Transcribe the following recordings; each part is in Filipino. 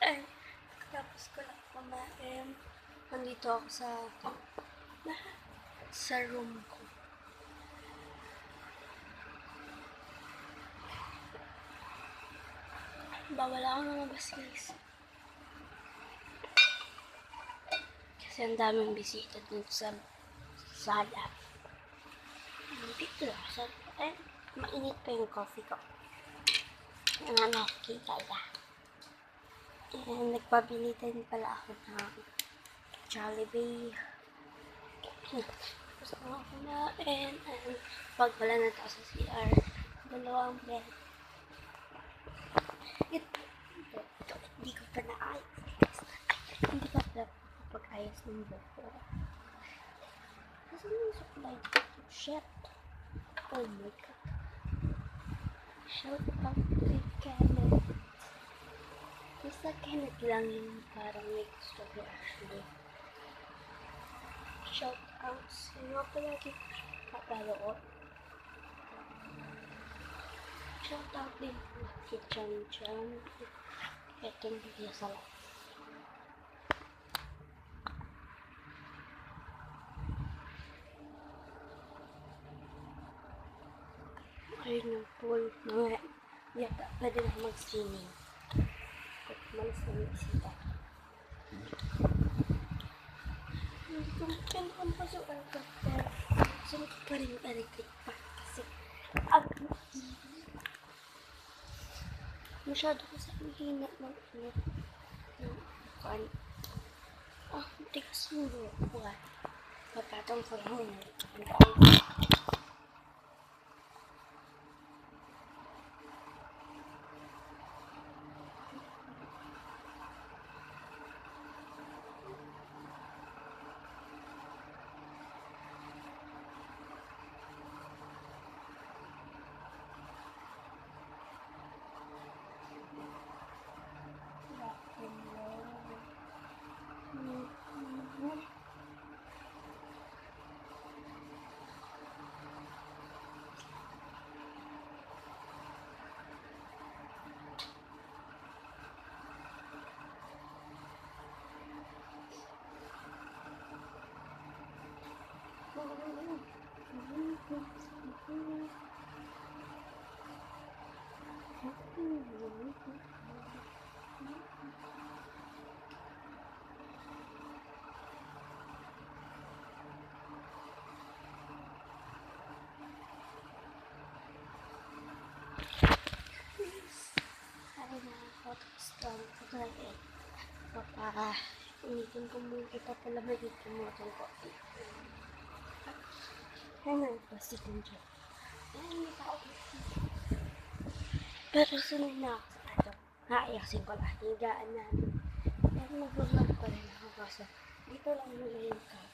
Ay, tapos ko lang kumain. Nandito ako sa room ko. Bawal ako lumabas, guys. Kasi ang daming bisita dito sa sala. Dito lang sa mainit pa yung coffee ko. Ang nakikita na. And nagpabili din pala ako ng Jollibee. Tapos ako kumain. And pag wala na tayo sa CR, dalawang bed. Ito, hindi ko pa naayos. Hindi pa pala pag-ayos ng buko. Kasi yung supply dito, shit. Oh my god. Shout out to Kenneth. Basta Kenneth lang yung parang may gusto ko actually. Shout out sa'yo palagi kapalood. Shout out din kay Chan. Itong video sa live. Ayun yung pool. Mga yata, pwede na mag-swimming. At malas na yung isita. Kung pinakang pasukan ko, pero sunod pa rin yung electric pan. Kasi, masyado ko sa hina ng kan. Tigas yung buka. Papatong ko lang yun. Ulitin ko muna ito pala magiging mo itong coffee. Hanggang plastic din dyan. Ayan, may tao. Pero sunod na ako sa ato. Naiyasin ko lang. Higaan namin. Pero mag-vlog pa rin ako kasi dito lang mula yung camera.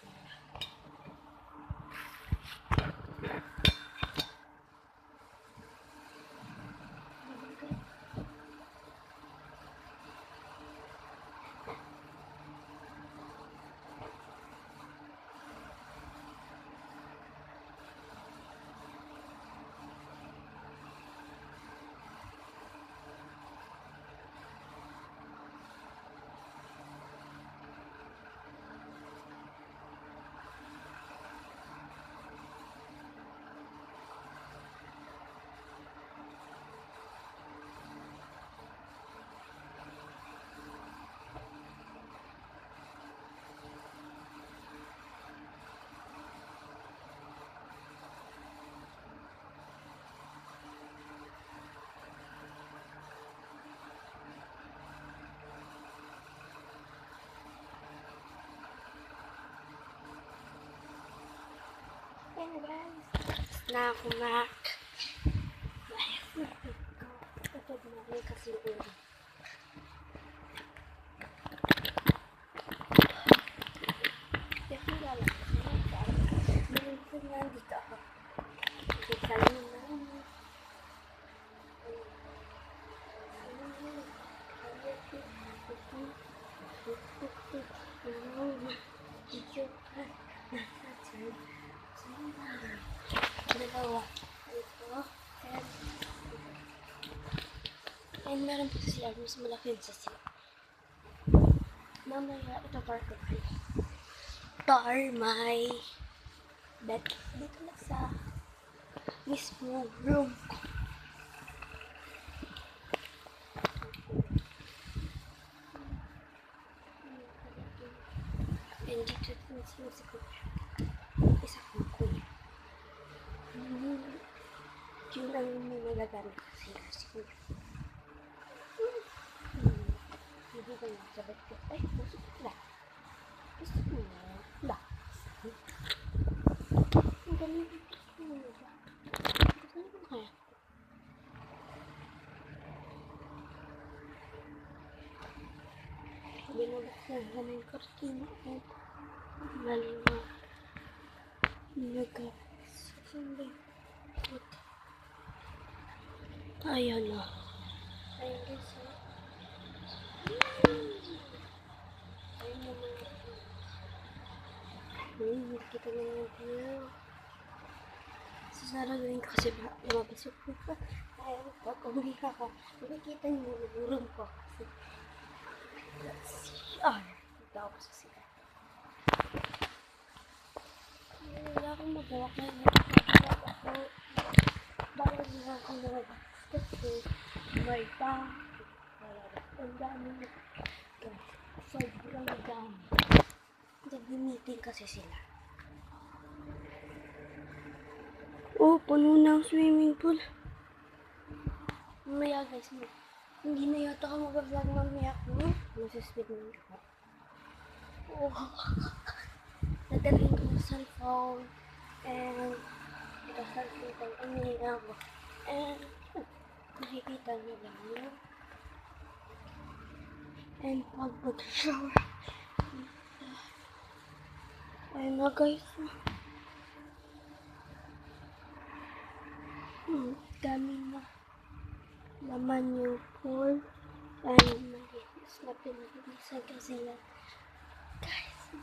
Ayan guys. Na ako Mac. Kapag namin kasi ulo. Kasi wala. Minsan nga dito ako. Kasi salim na naman. Dalawa. And meron po sa CR, mas malaki yun sa CR. Mamaya, ito par ko kayo. May bed dito lang sa mismo room ko. And dito din si kuya. Isa kong kuya. Yun ang nagagamit kasi si kuya. Hindi ba yung sabat ko? Ay, gusto ko na. Gusto ko na. Ang galing dito. Gusto ko kaya. Binabaksan ka ng kortina at maliwa. Nagkasasambay. Ayan na. Ayan guys. Ayan na mga. Kita na yung view. Sasaragawin ko kasi lumabas yung pupa. Ayaw ko, kung hindi ka makikita niyo yung room ko. Kasi CR. Ito ako sa CR. Wala akong magawa kaya nagpapalap ako. Bawal na ako nalabas. Kasi may bang. Ang dami na. Sobrang dami. Nag-meeting kasi sila. Oh, puno na ang swimming pool. Mamaya guys, hindi na yata ako mag-vlog mamaya ko. Masaspeed na ako. Oh. Nadalhin ko yung cellphone. And ito cellphone ko. Umihinga ako. And nakikita nyo lang yun. And pag mag-shower. Ayun na guys. Dami na laman yung pool. Ayun, malinis na pinag-ibisan kasi yan. Guys,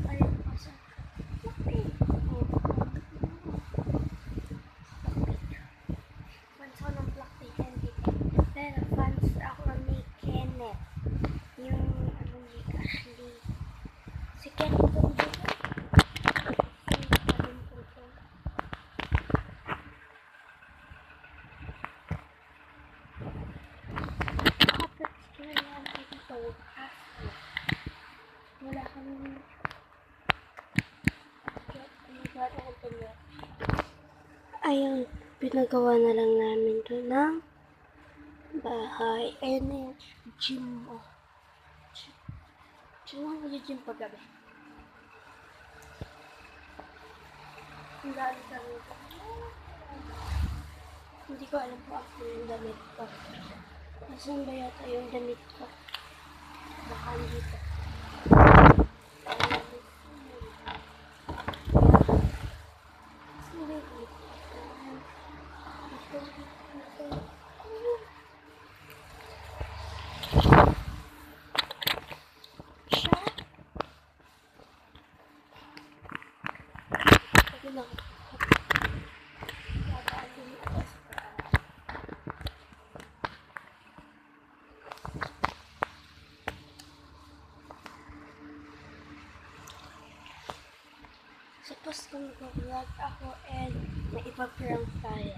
ayun pa sa fans ako ng Blackpink and pero fans ako ni Kenneth. Yung ano ni Ashley. Si Kenneth ko dito. Wala kami ayun, pinagawa na lang namin to ng bahay. Ayun na yung gym mo. Gym mo mag-gym paggabi. Ang dami kami ito. Hindi ko alam po ako yung damit ko. Nasaan ba yata yung damit ko? Baka dito. Suppose kung mag-vlog ako and may ipag-prank tayo.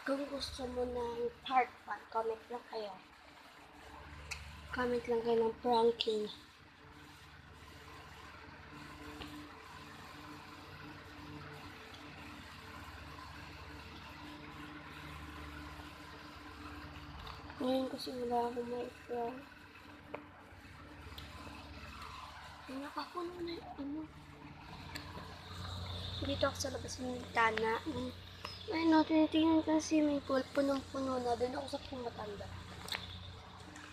Kung gusto mo ng part 1, comment lang kayo. Comment lang kayo ng pranking. Ngayon kasi wala akong may prank. Nakakulo na yung ano. Dito ako sa labas ng bintana. Ay no, tinitingnan ko sa swimming pool. Punong-puno na. Doon ako sa pumatanda.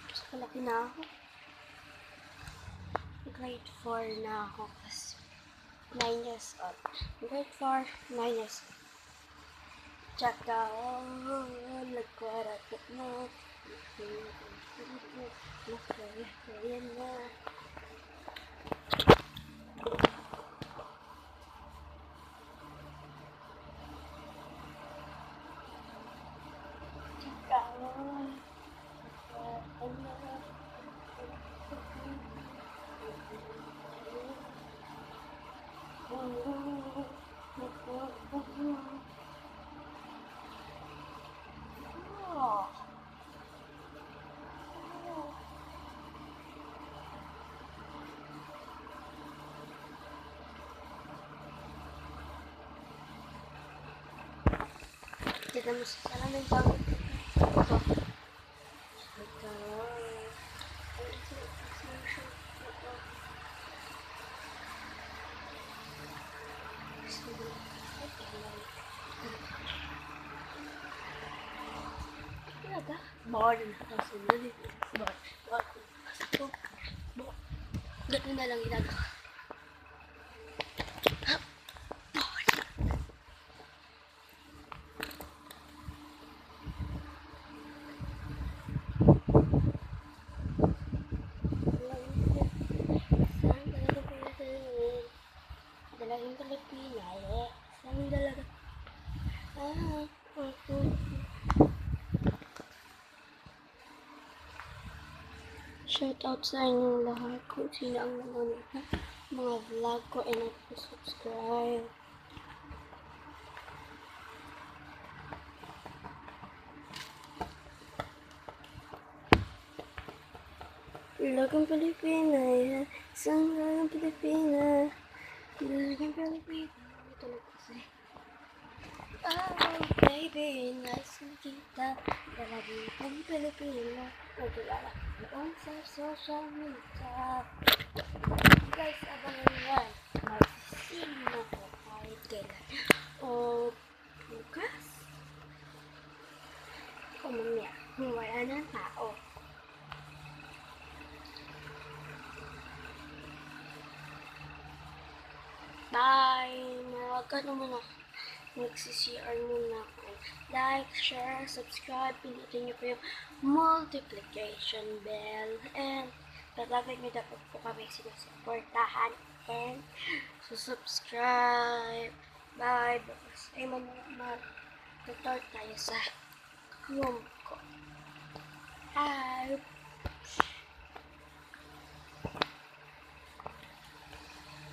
Mas malaki na ako. Grade 4 na ako. Kasi 9 years old. Grade 4, 9 years old. Tsaka, nagkwarat na. Kaya na. Tignan mo sa salamin bago. Ito. Ito. Talaga? Bored na kasi nali. Bored. Ganun na lang ginagawa. Dalawang Pilipina, saan dalaga? Shout out sa inyong lahat kung sino ang nanonood ng mga vlog ko and nag-subscribe. Dalagang Pilipina, isang dalagang Pilipina. Dalagang Pilipina. Ito na kasi. Oh, baby, nice to meet you. Dalagang Pilipina. Nagkilala noon sa social media. Guys, abangan yan. Magsising ako kahit kailan. O, bukas. O, mamaya. Wala ng tao. Bye! Huwag ka naman ako. Magsi-CR muna ako. Like, share, subscribe. Pinutin niyo po yung multiplication bell. And, tatagay niyo dapat po kami sinusuportahan. And, subscribe. Bye! Bukas ay mag-start tayo sa room ko. Bye!